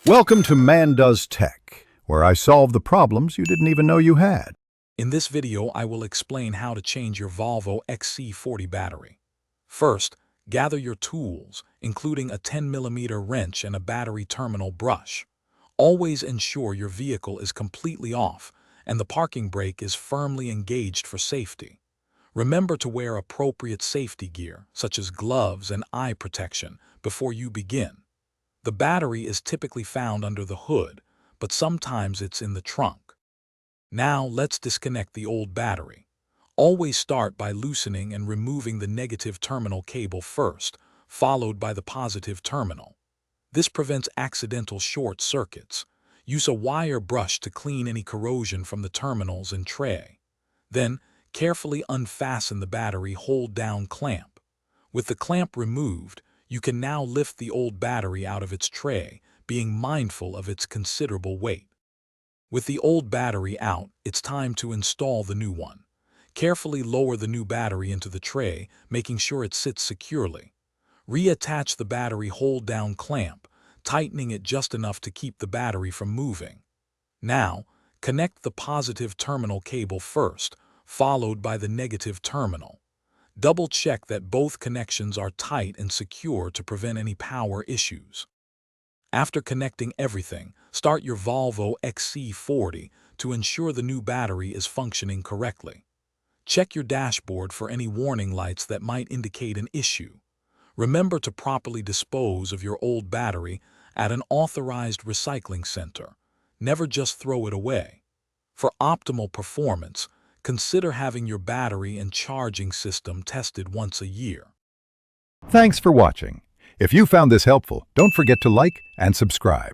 Welcome to Man Does Tech, where I solve the problems you didn't even know you had. In this video, I will explain how to change your Volvo XC40 battery. First, gather your tools, including a 10mm wrench and a battery terminal brush. Always ensure your vehicle is completely off and the parking brake is firmly engaged for safety. Remember to wear appropriate safety gear, such as gloves and eye protection, before you begin. The battery is typically found under the hood, but sometimes it's in the trunk. Now let's disconnect the old battery. Always start by loosening and removing the negative terminal cable first, followed by the positive terminal. This prevents accidental short circuits. Use a wire brush to clean any corrosion from the terminals and tray. Then, carefully unfasten the battery hold-down clamp. With the clamp removed, you can now lift the old battery out of its tray, being mindful of its considerable weight. With the old battery out, it's time to install the new one. Carefully lower the new battery into the tray, making sure it sits securely. Reattach the battery hold-down clamp, tightening it just enough to keep the battery from moving. Now, connect the positive terminal cable first, followed by the negative terminal. Double-check that both connections are tight and secure to prevent any power issues. After connecting everything, start your Volvo XC40 to ensure the new battery is functioning correctly. Check your dashboard for any warning lights that might indicate an issue. Remember to properly dispose of your old battery at an authorized recycling center. Never just throw it away. For optimal performance, consider having your battery and charging system tested once a year. Thanks for watching. If you found this helpful, don't forget to like and subscribe.